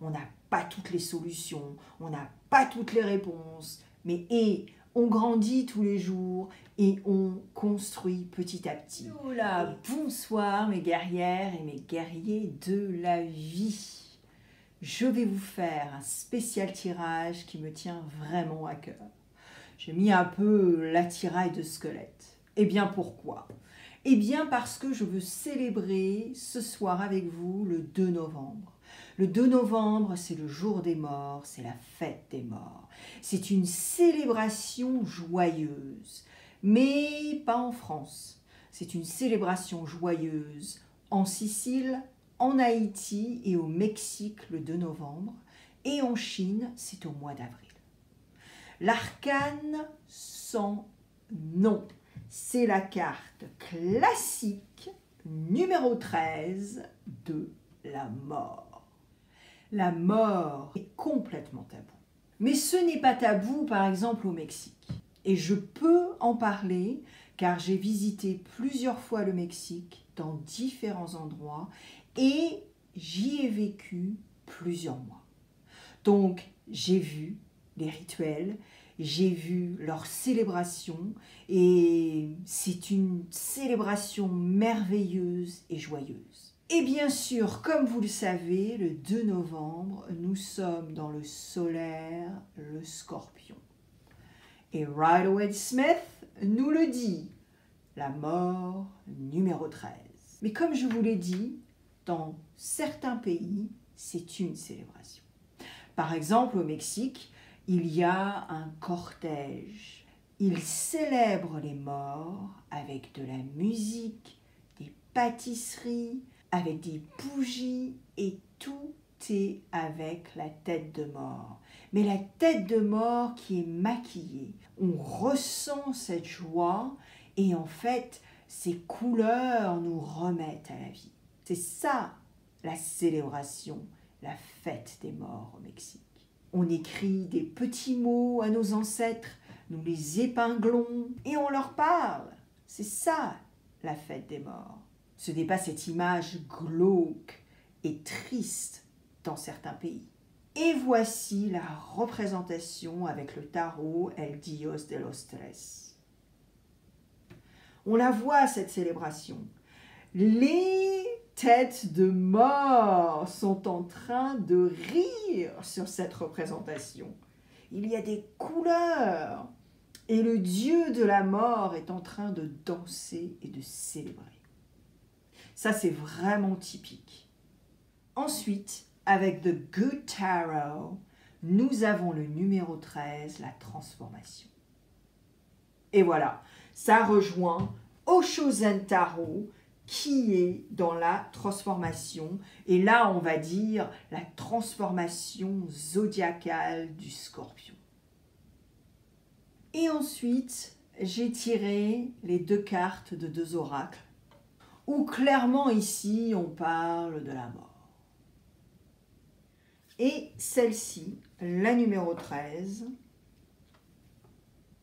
On n'a pas toutes les solutions, on n'a pas toutes les réponses, mais on grandit tous les jours et on construit petit à petit. Hola, bonsoir mes guerrières et mes guerriers de la vie. Je vais vous faire un spécial tirage qui me tient vraiment à cœur. J'ai mis un peu l'attirail de squelette. Eh bien pourquoi ? Eh bien parce que je veux célébrer ce soir avec vous le 2 novembre. Le 2 novembre, c'est le jour des morts, c'est la fête des morts. C'est une célébration joyeuse, mais pas en France. C'est une célébration joyeuse en Sicile, en Haïti et au Mexique le 2 novembre. Et en Chine, c'est au mois d'avril. L'arcane sans nom. C'est la carte classique numéro 13 de la mort. La mort est complètement tabou. Mais ce n'est pas tabou, par exemple, au Mexique. Et je peux en parler car j'ai visité plusieurs fois le Mexique dans différents endroits et j'y ai vécu plusieurs mois. Donc, j'ai vu les rituels, j'ai vu leurs célébrations et c'est une célébration merveilleuse et joyeuse. Et bien sûr, comme vous le savez, le 2 novembre, nous sommes dans le solaire, le Scorpion. Et Rider-Waite Smith nous le dit, la mort numéro 13. Mais comme je vous l'ai dit, dans certains pays, c'est une célébration. Par exemple, au Mexique, il y a un cortège. Ils célèbrent les morts avec de la musique, des pâtisseries, avec des bougies et tout est avec la tête de mort. Mais la tête de mort qui est maquillée. On ressent cette joie et en fait, ces couleurs nous remettent à la vie. C'est ça la célébration, la fête des morts au Mexique. On écrit des petits mots à nos ancêtres, nous les épinglons et on leur parle. C'est ça la fête des morts. Ce n'est pas cette image glauque et triste dans certains pays. Et voici la représentation avec le tarot El Dios de los Tres. On la voit cette célébration. Les têtes de mort sont en train de rire sur cette représentation. Il y a des couleurs et le dieu de la mort est en train de danser et de célébrer. Ça, c'est vraiment typique. Ensuite, avec The Good Tarot, nous avons le numéro 13, la transformation. Et voilà, ça rejoint Oshozen Tarot, qui est dans la transformation. Et là, on va dire la transformation zodiacale du Scorpion. Et ensuite, j'ai tiré les 2 cartes de 2 oracles, où clairement ici, on parle de la mort. Et celle-ci, la numéro 13,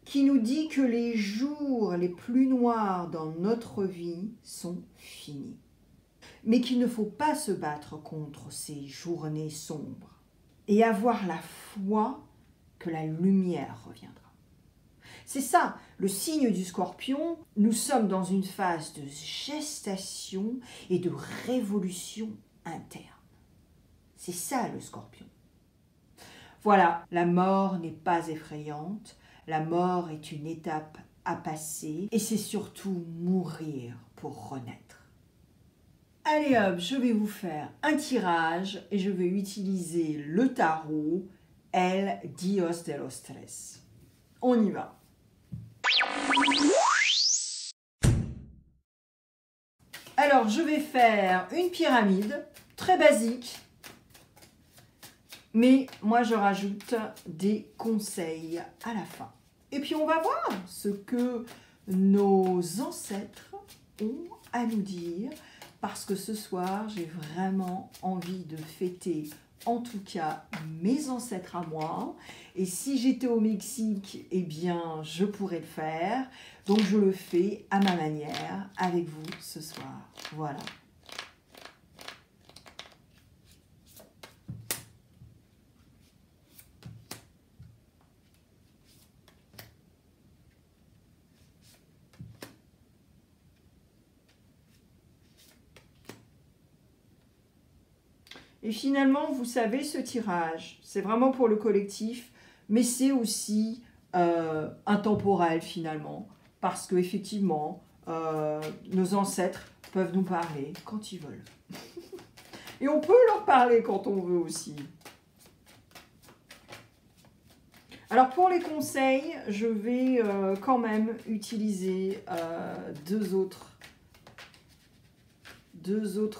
qui nous dit que les jours les plus noirs dans notre vie sont finis. Mais qu'il ne faut pas se battre contre ces journées sombres et avoir la foi que la lumière reviendra. C'est ça, le signe du Scorpion. Nous sommes dans une phase de gestation et de révolution interne. C'est ça le Scorpion. Voilà, la mort n'est pas effrayante. La mort est une étape à passer et c'est surtout mourir pour renaître. Allez hop, je vais vous faire un tirage et je vais utiliser le tarot El Dios de los Tres. On y va. Alors, je vais faire une pyramide très basique, mais moi je rajoute des conseils à la fin. Et puis on va voir ce que nos ancêtres ont à nous dire, parce que ce soir j'ai vraiment envie de fêter en tout cas mes ancêtres à moi. Et si j'étais au Mexique, eh bien je pourrais le faire. Donc je le fais à ma manière avec vous ce soir. Voilà. Et finalement, vous savez, ce tirage, c'est vraiment pour le collectif, mais c'est aussi intemporel finalement, parce que effectivement, nos ancêtres peuvent nous parler quand ils veulent. Et on peut leur parler quand on veut aussi. Alors pour les conseils, je vais quand même utiliser deux autres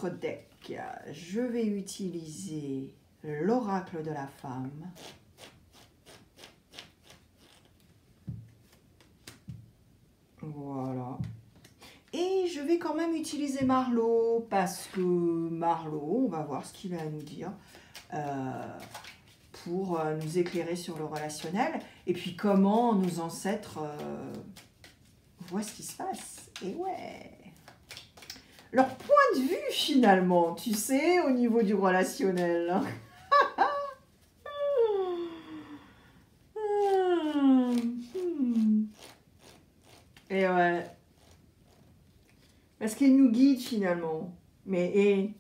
decks. Je vais utiliser l'oracle de la femme. Voilà. Et je vais quand même utiliser Marlowe, parce que Marlowe, on va voir ce qu'il a à nous dire pour nous éclairer sur le relationnel. Et puis comment nos ancêtres voient ce qui se passe. Et ouais, leur point de vue finalement, tu sais, au niveau du relationnel. Et ouais. Parce qu'ils nous guident finalement. Mais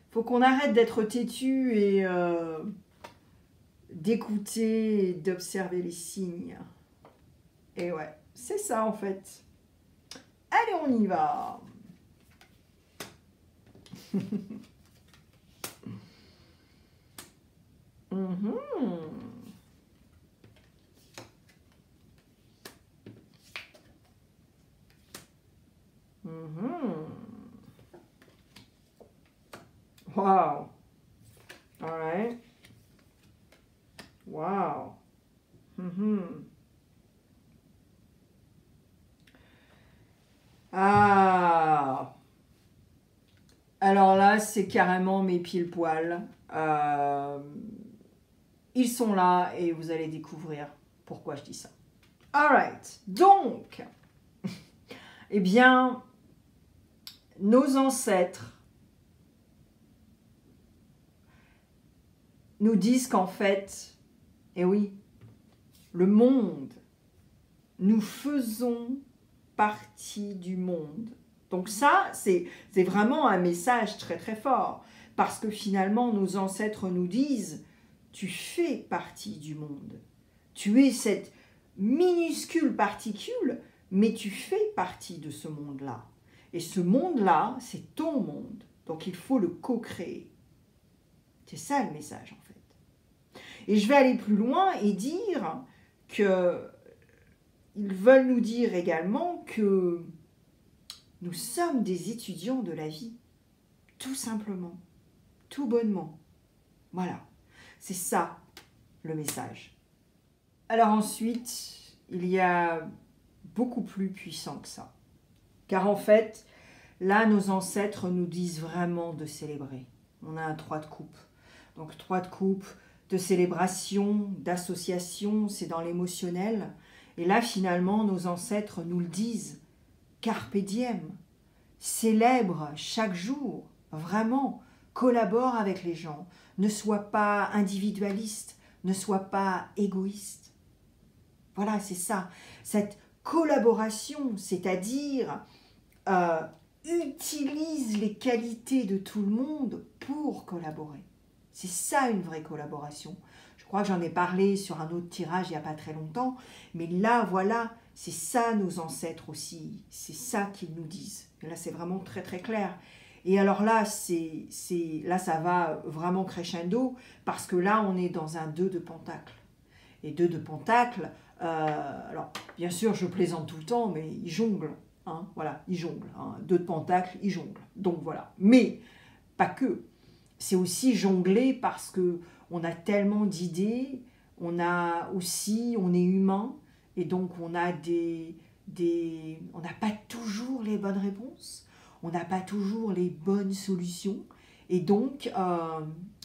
faut qu'on arrête d'être têtu et d'écouter et d'observer les signes. Et ouais, c'est ça en fait. Allez, on y va. Wow. All right. Wow. Ah. Alors là, c'est carrément mes pile-poil. Ils sont là et vous allez découvrir pourquoi je dis ça. All right. Donc, eh bien, nos ancêtres nous disent qu'en fait, eh oui, le monde, nous faisons partie du monde. Donc ça, c'est vraiment un message très très fort, parce que finalement, nos ancêtres nous disent, tu fais partie du monde. Tu es cette minuscule particule, mais tu fais partie de ce monde-là. Et ce monde-là, c'est ton monde. Donc il faut le co-créer. C'est ça le message en fait. Et je vais aller plus loin et dire que ils veulent nous dire également que nous sommes des étudiants de la vie, tout simplement, tout bonnement. Voilà, c'est ça le message. Alors ensuite, il y a beaucoup plus puissant que ça. Car en fait, là, nos ancêtres nous disent vraiment de célébrer. On a un 3 de coupe. Donc 3 de coupe, de célébration, d'association, c'est dans l'émotionnel. Et là, finalement, nos ancêtres nous le disent. Carpe diem, célèbre chaque jour, vraiment, collabore avec les gens, ne sois pas individualiste, ne sois pas égoïste. Voilà, c'est ça, cette collaboration, c'est-à-dire utilise les qualités de tout le monde pour collaborer. C'est ça une vraie collaboration. Je crois que j'en ai parlé sur un autre tirage il n'y a pas très longtemps, mais là, voilà, c'est ça nos ancêtres aussi, c'est ça qu'ils nous disent. Et là, c'est vraiment très très clair. Et alors là, là, ça va vraiment crescendo, parce que là, on est dans un 2 de pentacle. Et 2 de pentacle, alors bien sûr, je plaisante tout le temps, mais il jongle. Hein, voilà, il jongle. Hein, 2 de pentacle, il jongle. Donc voilà. Mais pas que. C'est aussi jongler parce que on a tellement d'idées, on est humain, et donc on a on n'a pas toujours les bonnes réponses, on n'a pas toujours les bonnes solutions, et donc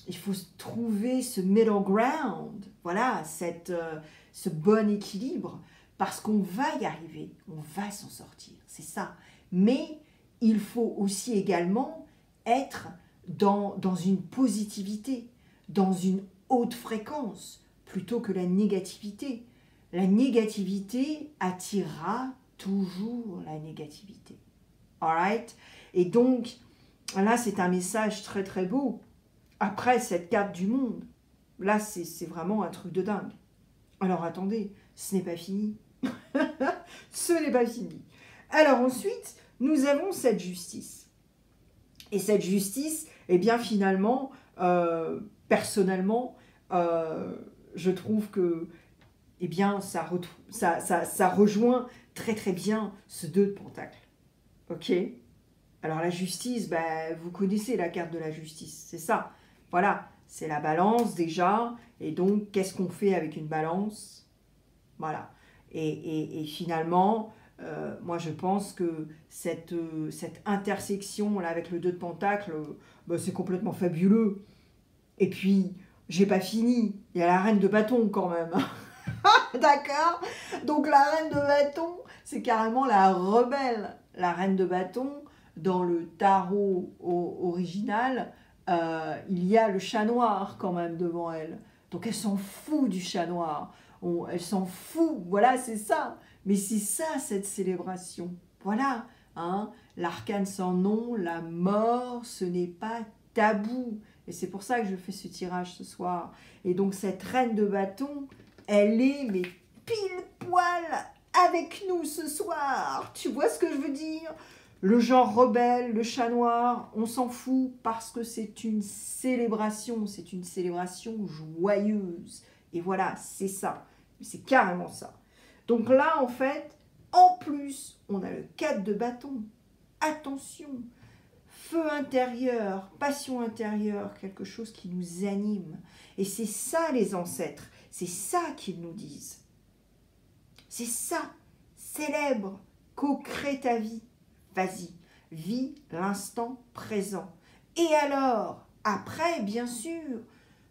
il faut trouver ce middle ground, voilà, ce bon équilibre, parce qu'on va y arriver, on va s'en sortir, c'est ça. Mais il faut aussi également être dans une positivité, dans une haute fréquence, plutôt que la négativité. La négativité attirera toujours la négativité. Alright? Et donc, là, c'est un message très très beau. après cette carte du monde, là, c'est vraiment un truc de dingue. Alors attendez, ce n'est pas fini. Ce n'est pas fini. Alors ensuite, nous avons cette justice. Et cette justice, eh bien finalement, personnellement, je trouve que eh bien, ça rejoint très très bien ce 2 de pentacle. Ok? Alors la justice, ben, vous connaissez la carte de la justice, c'est ça. Voilà, c'est la balance déjà. Et donc, qu'est-ce qu'on fait avec une balance? Voilà. Et finalement, moi je pense que cette intersection là avec le 2 de pentacle, ben, c'est complètement fabuleux. Et puis, j'ai pas fini. Il y a la reine de bâton quand même. D'accord? Donc la reine de bâton, c'est carrément la rebelle. La reine de bâton, dans le tarot original, il y a le chat noir quand même devant elle. Donc elle s'en fout du chat noir. Elle s'en fout. Voilà, c'est ça. Mais c'est ça, cette célébration. Voilà. Hein? L'arcane sans nom, la mort, ce n'est pas tabou. Et c'est pour ça que je fais ce tirage ce soir. Et donc cette reine de bâton, elle est mais pile poil avec nous ce soir. Tu vois ce que je veux dire? Le genre rebelle, le chat noir, on s'en fout parce que c'est une célébration joyeuse. Et voilà, c'est ça. C'est carrément ça. Donc là, en fait, en plus, on a le 4 de bâton. Attention, feu intérieur, passion intérieure, quelque chose qui nous anime. Et c'est ça les ancêtres, c'est ça qu'ils nous disent. C'est ça, célèbre, co-crée ta vie. Vas-y, vis l'instant présent. Et alors, après, bien sûr,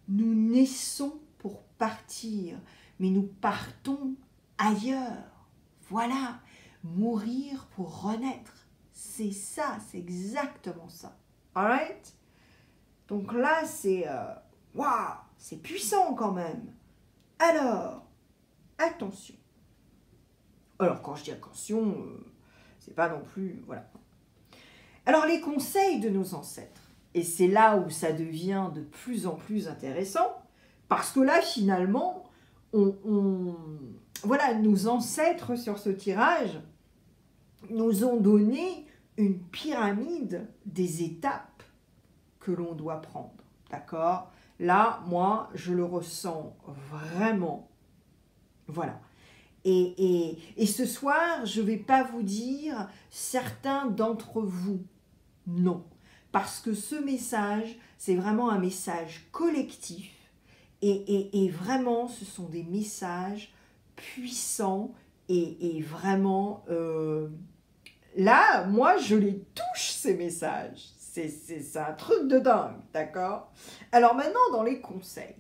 nous naissons pour partir, mais nous partons ailleurs. Voilà, mourir pour renaître. C'est ça, c'est exactement ça. Alright? Donc là, c'est waouh, c'est puissant quand même. Alors, attention. Alors, quand je dis attention, c'est pas non plus. Voilà. Alors, les conseils de nos ancêtres. Et c'est là où ça devient de plus en plus intéressant. Parce que là, finalement, voilà, nos ancêtres sur ce tirage nous ont donné une pyramide des étapes que l'on doit prendre. D'accord? Là, moi, je le ressens vraiment. Voilà. Et ce soir, je ne vais pas vous dire certains d'entre vous. Non. Parce que ce message, c'est vraiment un message collectif. Et vraiment, ce sont des messages puissants et vraiment... là, moi, je les touche, ces messages. C'est un truc de dingue, d'accord? Alors maintenant, dans les conseils.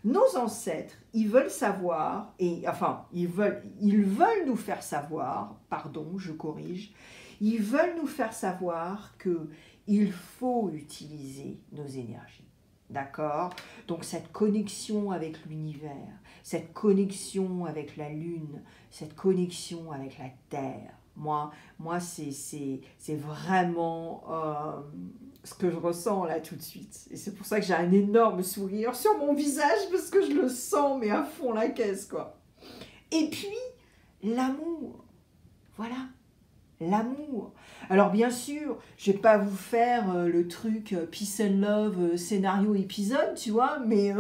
Nos ancêtres, ils veulent savoir, ils veulent nous faire savoir, pardon, je corrige, ils veulent nous faire savoir qu'il faut utiliser nos énergies, d'accord? Donc cette connexion avec l'univers, cette connexion avec la lune, cette connexion avec la terre, moi c'est vraiment ce que je ressens là tout de suite. Et c'est pour ça que j'ai un énorme sourire sur mon visage, parce que je le sens, mais à fond la caisse, quoi. Et puis, l'amour. Voilà, l'amour. Alors bien sûr, je vais pas vous faire le truc Peace and Love scénario épisode, tu vois, mais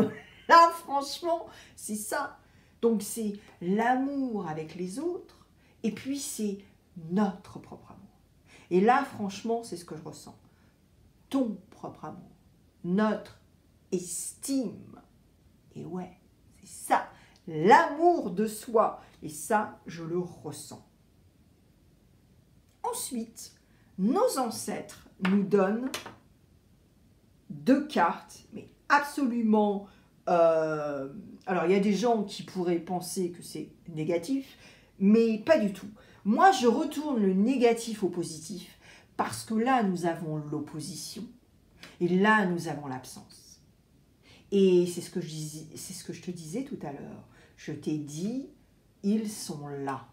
là, franchement, c'est ça. Donc c'est l'amour avec les autres, et puis c'est notre propre amour. Et là, franchement, c'est ce que je ressens. Ton propre amour, notre estime. Et ouais, c'est ça, l'amour de soi. Et ça, je le ressens. Ensuite, nos ancêtres nous donnent 2 cartes, mais absolument... alors, il y a des gens qui pourraient penser que c'est négatif, mais pas du tout. Moi, je retourne le négatif au positif, parce que là, nous avons l'opposition, et là, nous avons l'absence. Et c'est ce que je te disais tout à l'heure. Je t'ai dit, ils sont là.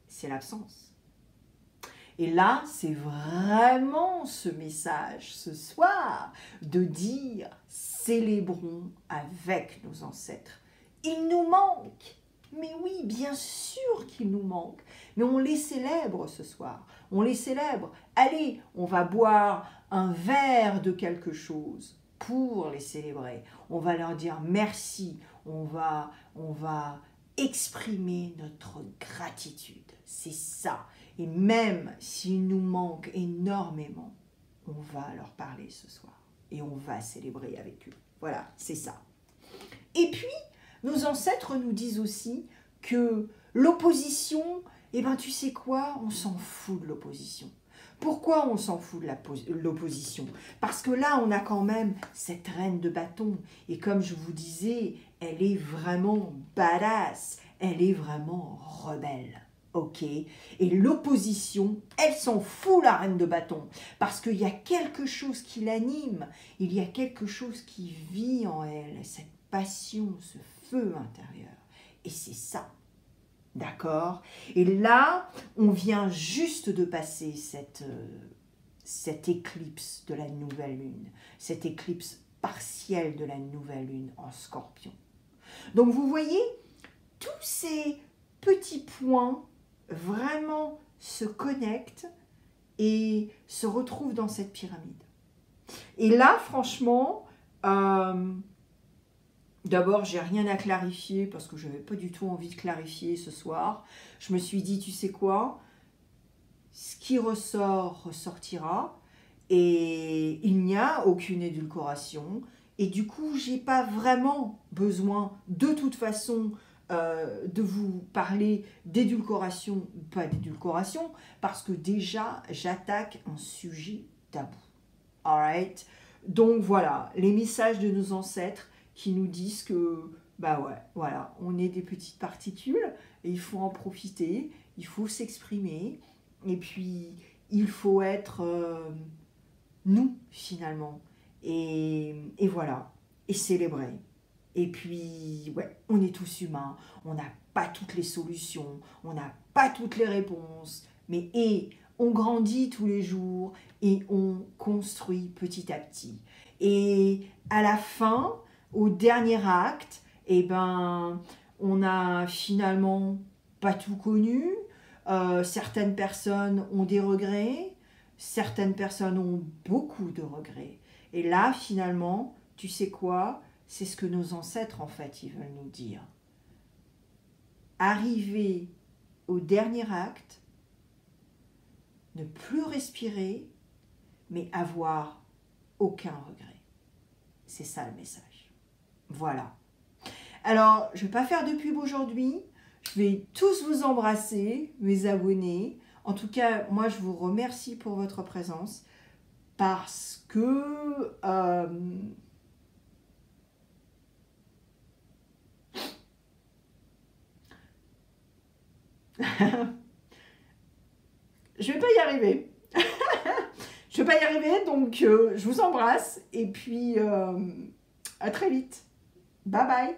C'est l'absence. Et là, c'est vraiment ce message ce soir de dire célébrons avec nos ancêtres. Ils nous manquent. Mais oui, bien sûr qu'ils nous manquent. Mais on les célèbre ce soir. On les célèbre. Allez, on va boire un verre de quelque chose pour les célébrer. On va leur dire merci. On va exprimer notre gratitude. C'est ça. Et même s'il nous manque énormément, on va leur parler ce soir. Et on va célébrer avec eux. Voilà, c'est ça. Et puis, nos ancêtres nous disent aussi que l'opposition, eh ben tu sais quoi, on s'en fout de l'opposition. Pourquoi on s'en fout de l'opposition? Parce que là, on a quand même cette reine de bâton. Et comme je vous disais, elle est vraiment badass. Elle est vraiment rebelle. Ok? Et l'opposition, elle s'en fout, la reine de bâton. Parce qu'il y a quelque chose qui l'anime. Il y a quelque chose qui vit en elle. Cette passion, ce feu intérieur. Et c'est ça. D'accord? Et là, on vient juste de passer cette éclipse de la nouvelle lune, cette éclipse partielle de la nouvelle lune en Scorpion. Donc vous voyez, tous ces petits points vraiment se connectent et se retrouvent dans cette pyramide. Et là, franchement, d'abord, j'ai rien à clarifier parce que je n'avais pas du tout envie de clarifier ce soir. Je me suis dit, tu sais quoi, ce qui ressort, ressortira. Et il n'y a aucune édulcoration. Et du coup, je n'ai pas vraiment besoin, de toute façon, de vous parler d'édulcoration ou pas d'édulcoration, parce que déjà, j'attaque un sujet tabou. Alright? Donc voilà, les messages de nos ancêtres qui nous disent que, bah ouais, voilà, on est des petites particules et il faut en profiter, il faut s'exprimer et puis il faut être nous finalement et voilà, et célébrer. Et puis, ouais, on est tous humains, on n'a pas toutes les solutions, on n'a pas toutes les réponses, mais on grandit tous les jours et on construit petit à petit. Et à la fin, au dernier acte, eh ben, on a finalement pas tout connu. Certaines personnes ont des regrets, certaines personnes ont beaucoup de regrets. Et là, finalement, tu sais quoi? C'est ce que nos ancêtres, en fait, ils veulent nous dire. Arriver au dernier acte, ne plus respirer, mais avoir aucun regret. C'est ça le message. Voilà. Alors, je ne vais pas faire de pub aujourd'hui. Je vais tous vous embrasser, mes abonnés. En tout cas, moi, je vous remercie pour votre présence parce que... je vais pas y arriver. Je vais pas y arriver, donc je vous embrasse et puis à très vite. Bye bye.